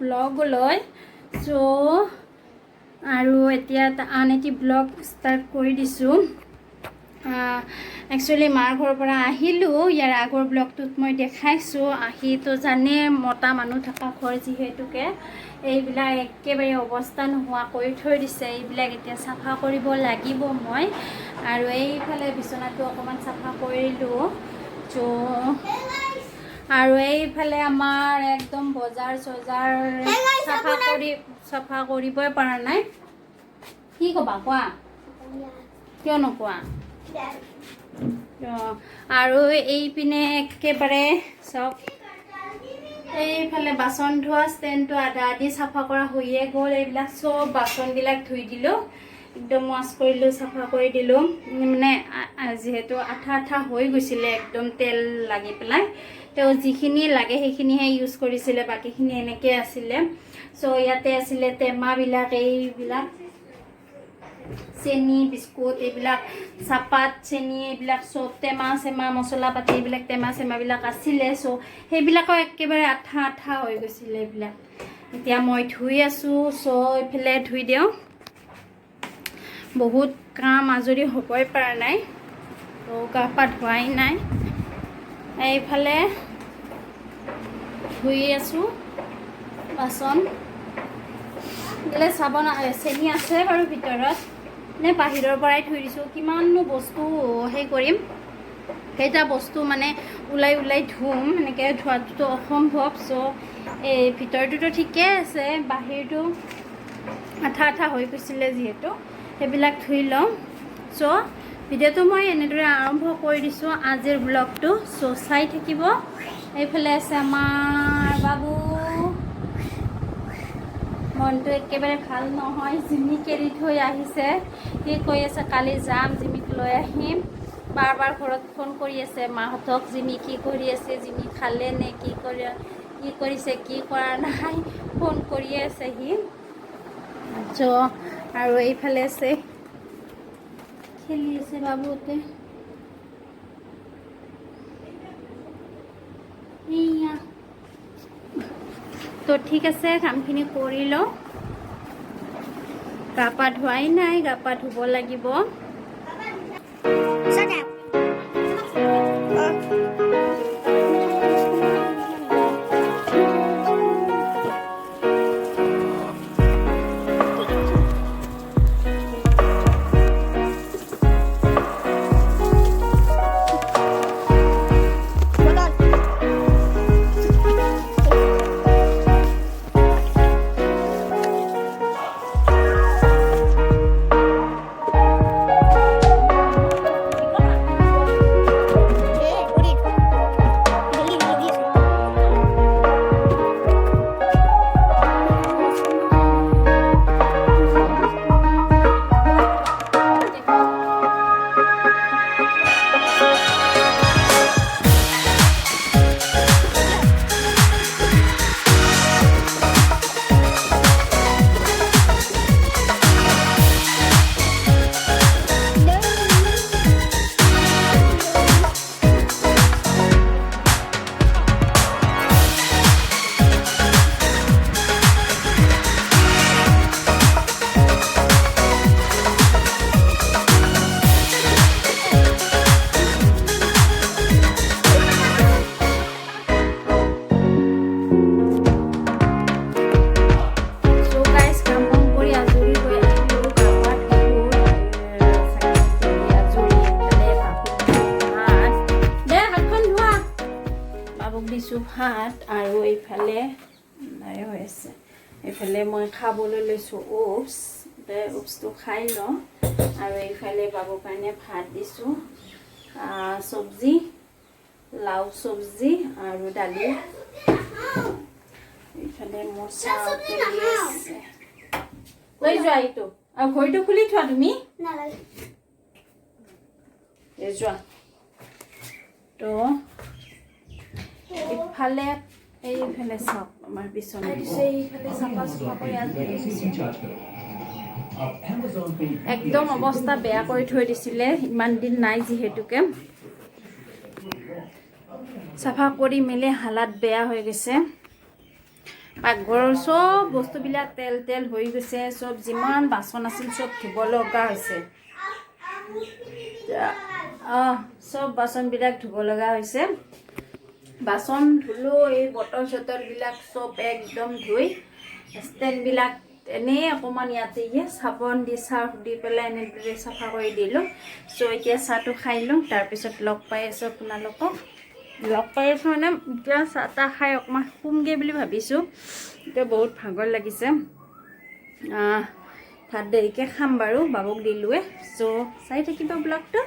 ব্লগলৈ চ' আৰু এতিয়া আন এটি ব্লগ ষ্টাৰ্ট কৰি দিছোঁ একচুৱেলি মাৰ ঘৰৰ পৰা আহিলোঁ ইয়াৰ আগৰ ব্লগটোত মই দেখাইছোঁ আহিতো জানে মতা মানুহ থকা ঘৰ যিহেতুকে এইবিলাক একেবাৰে অৱস্থা নোহোৱা কৰি থৈ দিছে এইবিলাক এতিয়া চাফা কৰিব লাগিব মই আৰু এইফালে বিচনাটো অকণমান চাফা কৰিলোঁ আৰু এইফালে আমাৰ একদম বজাৰ চজাৰ চাফা কৰিবই পৰা নাই কি ক'বা কোৱা কিয় নকোৱা আৰু এইপিনে একেবাৰে চব এইফালে বাচন ধোৱা ষ্টেণ্ডটো আদা আদি চাফা কৰা হৈয়ে গ'ল এইবিলাক চব বাচনবিলাক ধুই দিলোঁ একদম ৱাছ কৰিলোঁ চাফা কৰি দিলোঁ মানে যিহেতু আঠা হৈ গৈছিলে একদম তেল লাগি পেলাই তেওঁ যিখিনি লাগে সেইখিনিহে ইউজ কৰিছিলে বাকীখিনি এনেকৈ আছিলে চ' ইয়াতে আছিলে টেমাবিলাক এইবিলাক চেনি বিস্কুট এইবিলাক চাপাত চেনি এইবিলাক চব টেমা চেমা মছলা পাতি এইবিলাক টেমা চেমাবিলাক আছিলে চ' সেইবিলাকো একেবাৰে আঠা হৈ গৈছিলে এইবিলাক এতিয়া মই ধুই আছোঁ চ' এইফালে ধুই দিওঁ বহুত কাম আজৰি হ'বই পৰা নাই ত' গা পা ধোৱাই নাই এইফালে ধুই আছোঁ বাচন দিলে চাব না চেনি আছে বাৰু ভিতৰত নে বাহিৰৰ পৰাই থৈ দিছোঁ কিমাননো বস্তু সেই কৰিম কেইটা বস্তু মানে ওলাই ধুম এনেকৈ ধোৱাটোতো অসম্ভৱ চ' এই ভিতৰটোতো ঠিকে আছে বাহিৰটো আঠা হৈ গৈছিলে যিহেতু সেইবিলাক ধুই লওঁ চ' ভিডিঅ'টো মই এনেদৰে আৰম্ভ কৰি দিছোঁ আজিৰ ব্লগটো চ' চাই থাকিব এইফালে আছে আমাৰ বাবু মনটো একেবাৰে ভাল নহয় জিমিক এৰি থৈ আহিছে সি কৈ আছে কালি যাম জিমিক লৈ আহিম বাৰ ঘৰত ফোন কৰি আছে মাহঁতক জিমি কি কৰি আছে জিমি খালে নে কি কৰিছে কি কৰা নাই ফোন কৰিয়ে আছে সি চ' আৰু এইফালে আছে খেলি আছে বাবুতে তো ঠিক আছে কামখিনি কৰি লওঁ গা পা ধোৱাই নাই গা পা ধুব লাগিব ভাত আৰু এইফালে হৈ আছে এইফালে মই খাবলৈ লৈছোঁ ওটছ ওটছটো খাই লওঁ আৰু এইফালে বাবুৰ কাৰণে ভাত দিছোঁ চব্জি লাউ চব্জি আৰু দালি এইফালে মোৰ চাহ উতলি আছে লৈ যোৱা এইটো আৰু ঘড়ীটো খুলি থোৱা তুমি যোৱা তো ইফালে এইফালে চাওক আমাৰ বিচনা এইফালে চাফা কৰি একদম অৱস্থা বেয়া কৰি থৈ দিছিলে ইমান দিন নাই যিহেতুকে চাফা কৰি মেলি হালাত বেয়া হৈ গৈছে পাকঘৰৰ চব বস্তুবিলাক তেল তেল হৈ গৈছে, চব যিমান বাচন আছিল চব ধুব লগা হৈছে। চব বাচনবিলাক ধুব লগা হৈছে। বাচন ধুলোঁ, এই বটল চটলবিলাক চব একদম ধুই ষ্টেণ্ডবিলাক এনেই অকণমান ইয়াতে চাবোন দি চাৰ্ফ দি পেলাই এনেদৰে চাফা কৰি দিলোঁ। চ' এতিয়া চাহটো খাই লওঁ, তাৰপিছত লগ পাই আছোঁ আপোনালোকক। লগ পাই আছোঁ মানে এতিয়া চাহ তাহ খাই অকণমান শুমগৈ বুলি ভাবিছোঁ। এতিয়া বহুত ভাগৰ লাগিছে। ভাত দেৰিকৈ খাম বাৰু, বাবুক দিলোঁৱে। চ' চাই থাকিব ব্লগটো।